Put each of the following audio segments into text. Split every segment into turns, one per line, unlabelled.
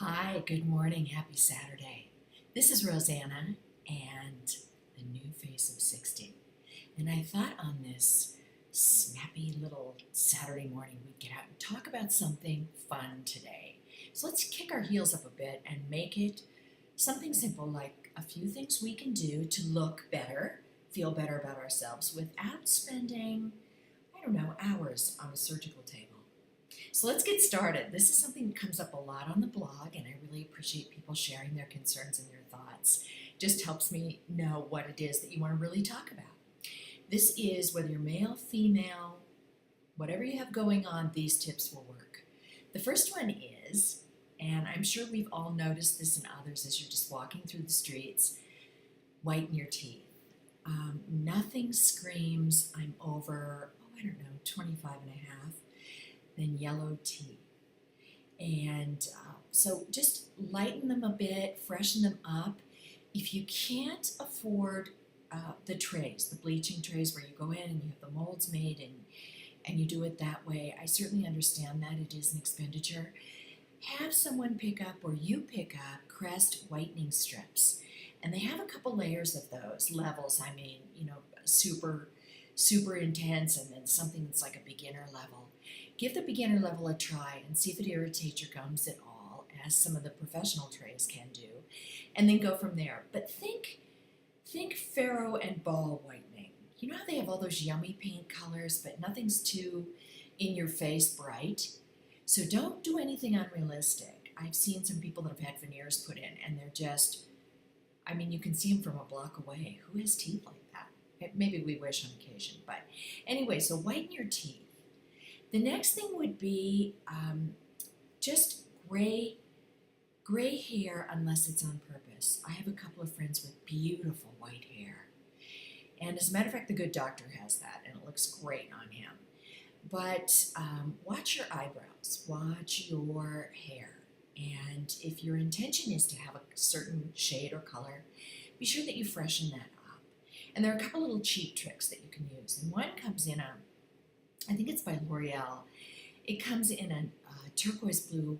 Hi, good morning, happy Saturday. This is Rosanna and the new face of 60. And I thought on this snappy little Saturday morning we'd get out and talk about something fun today. So let's kick our heels up a bit and make it something simple like a few things we can do to look better, feel better about ourselves without spending, hours on a surgical table. So let's get started. This is something that comes up a lot on the blog, and I really appreciate people sharing their concerns and their thoughts. Just helps me know what it is that you want to really talk about. This is whether you're male, female, whatever you have going on, these tips will work. The first one is, and I'm sure we've all noticed this in others as you're just walking through the streets, whiten your teeth. Nothing screams, I'm over, 25 and a half, than yellow teeth. And so just lighten them a bit, freshen them up. If you can't afford the trays, the bleaching trays where you go in and you have the molds made and you do it that way, I certainly understand that it is an expenditure. Have someone pick up or you pick up Crest whitening strips. And they have a couple layers of those levels. Super intense and then something that's like a beginner level. Give the beginner level a try and see if it irritates your gums at all, as some of the professional trays can do, and then go from there. But think Faro and Ball whitening. You know how they have all those yummy paint colors, but nothing's too in your face bright? So don't do anything unrealistic. I've seen some people that have had veneers put in, and they're just, you can see them from a block away. Who has teeth like that? Maybe we wish on occasion, but anyway, so whiten your teeth. The next thing would be just gray hair unless it's on purpose. I have a couple of friends with beautiful white hair. And as a matter of fact, the good doctor has that, and it looks great on him. But watch your eyebrows, watch your hair. And if your intention is to have a certain shade or color, be sure that you freshen that up. And there are a couple little cheap tricks that you can use. And one comes in I think it's by L'Oreal. It comes in a turquoise blue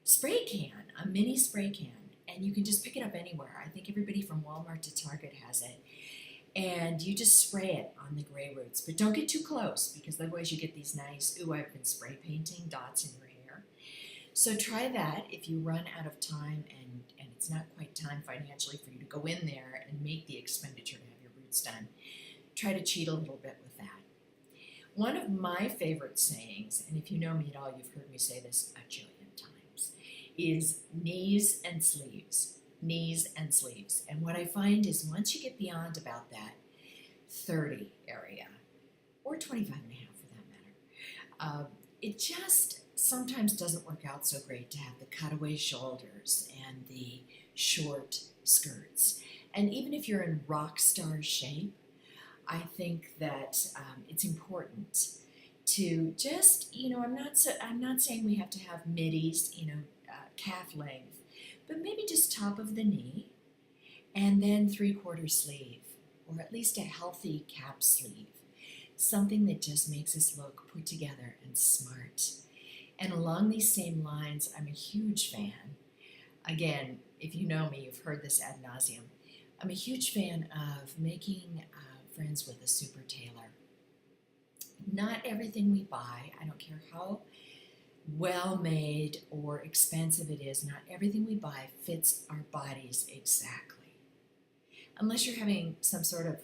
spray can, a mini spray can, and you can just pick it up anywhere. I think everybody from Walmart to Target has it. And you just spray it on the gray roots, but don't get too close because otherwise you get these nice, I've been spray painting dots in your hair. So try that if you run out of time and it's not quite time financially for you to go in there and make the expenditure to have your roots done. Try to cheat a little bit with that. One of my favorite sayings, and if you know me at all, you've heard me say this a jillion times, is knees and sleeves. Knees and sleeves. And what I find is once you get beyond about that 30 area, or 25 and a half for that matter, it just sometimes doesn't work out so great to have the cutaway shoulders and the short skirts. And even if you're in rock star shape, I think that it's important to just, I'm not saying we have to have middies, calf length, but maybe just top of the knee and then 3/4 sleeve, or at least a healthy cap sleeve. Something that just makes us look put together and smart. And along these same lines, I'm a huge fan. Again, if you know me, you've heard this ad nauseum. I'm a huge fan of making friends with a super tailor. Not everything we buy, I don't care how well made or expensive it is, not everything we buy fits our bodies exactly. Unless you're having some sort of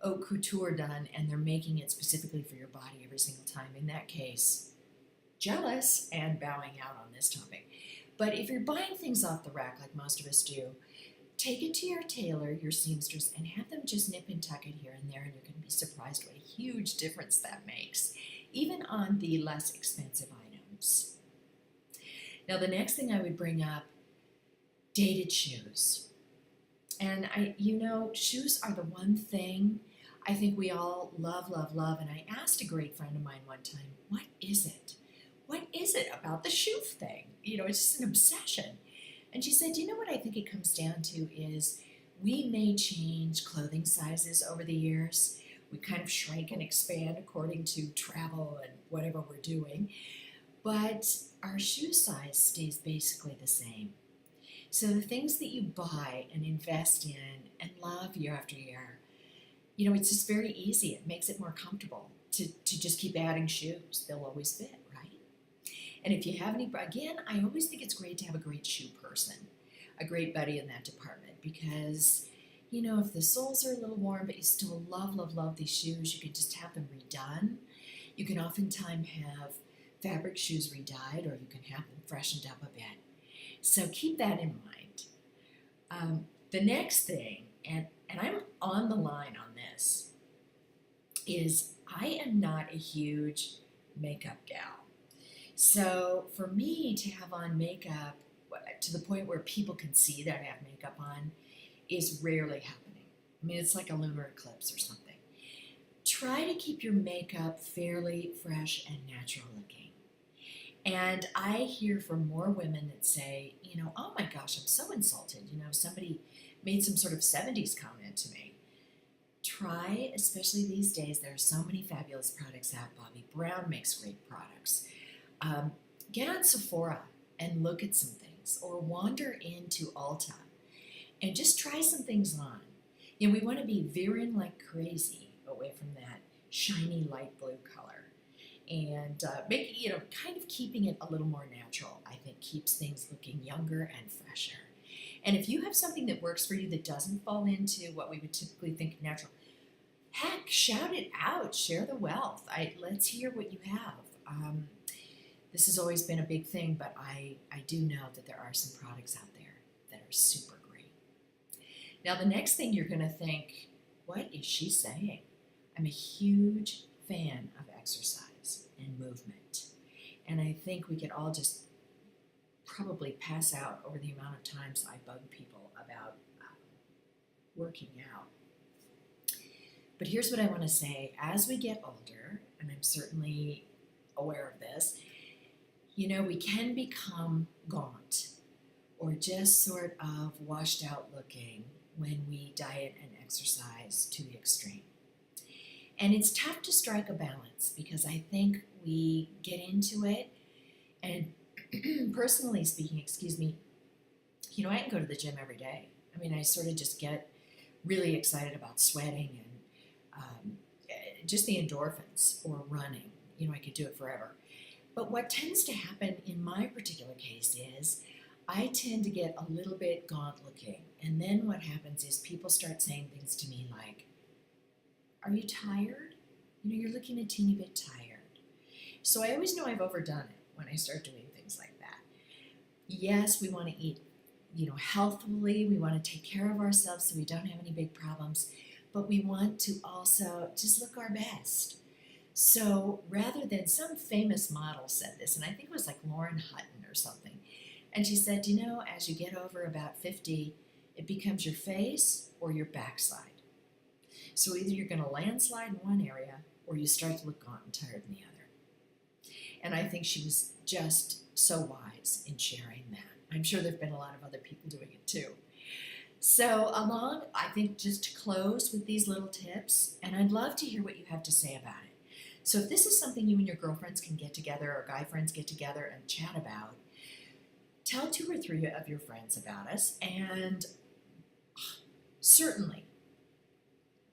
haute couture done and they're making it specifically for your body every single time. In that case, jealous and bowing out on this topic. But if you're buying things off the rack like most of us do, take it to your tailor, your seamstress, and have them just nip and tuck it here and there, and you're going to be surprised what a huge difference that makes, even on the less expensive items. Now, the next thing I would bring up, dated shoes. And shoes are the one thing I think we all love, love, love. And I asked a great friend of mine one time, what is it? What is it about the shoe thing? It's just an obsession. And she said, you know what I think it comes down to is we may change clothing sizes over the years. We kind of shrink and expand according to travel and whatever we're doing. but our shoe size stays basically the same. So the things that you buy and invest in and love year after year, it's just very easy. It makes it more comfortable to just keep adding shoes. They'll always fit, right? And if you have any, again, I always think it's great to have a great shoe person, a great buddy in that department, because if the soles are a little worn, but you still love, love, love these shoes, you can just have them redone. You can oftentimes have fabric shoes redyed, or you can have them freshened up a bit. So keep that in mind. The next thing, and I'm on the line on this, is I am not a huge makeup gal. So for me to have on makeup to the point where people can see that I have makeup on is rarely happening. I mean, it's like a lunar eclipse or something. Try to keep your makeup fairly fresh and natural looking. And I hear from more women that say, oh my gosh, I'm so insulted. Somebody made some sort of 70s comment to me. Try, especially these days, there are so many fabulous products out. Bobbi Brown makes great products. Get on Sephora and look at some things, or wander into Ulta and just try some things on. We want to be veering like crazy away from that shiny light blue color. And kind of keeping it a little more natural, I think, keeps things looking younger and fresher. And if you have something that works for you that doesn't fall into what we would typically think natural, heck, shout it out, share the wealth. Let's hear what you have. This has always been a big thing, but I do know that there are some products out there that are super great. Now, the next thing you're going to think, what is she saying? I'm a huge fan of exercise and movement. And I think we could all just probably pass out over the amount of times I bug people about working out. But here's what I want to say. As we get older, and I'm certainly aware of this, we can become gaunt or just sort of washed out looking when we diet and exercise to the extreme. And it's tough to strike a balance, because I think we get into it, and personally speaking, I can go to the gym every day. I mean, I sort of just get really excited about sweating and just the endorphins, or running. I could do it forever. But what tends to happen in my particular case is I tend to get a little bit gaunt looking. And then what happens is people start saying things to me like, are you tired? You're looking a teeny bit tired. So I always know I've overdone it when I start doing things like that. Yes, we want to eat, healthfully. We want to take care of ourselves so we don't have any big problems. But we want to also just look our best. So rather than, some famous model said this, and I think it was like Lauren Hutton or something, and she said, as you get over about 50, it becomes your face or your backside. So either you're going to landslide in one area, or you start to look gaunt and tired in the other. And I think she was just so wise in sharing that. I'm sure there have been a lot of other people doing it too. So I think just to close with these little tips, and I'd love to hear what you have to say about it. So if this is something you and your girlfriends can get together, or guy friends get together and chat about, tell 2 or 3 of your friends about us, and certainly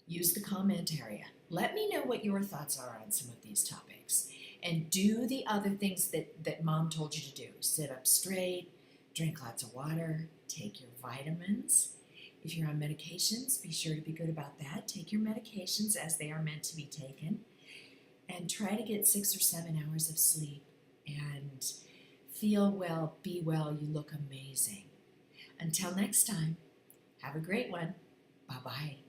use the comment area. Let me know what your thoughts are on some of these topics. And do the other things that Mom told you to do. Sit up straight, drink lots of water, take your vitamins. If you're on medications, be sure to be good about that. Take your medications as they are meant to be taken. And try to get 6 or 7 hours of sleep. And feel well, be well, you look amazing. Until next time, have a great one. Bye-bye.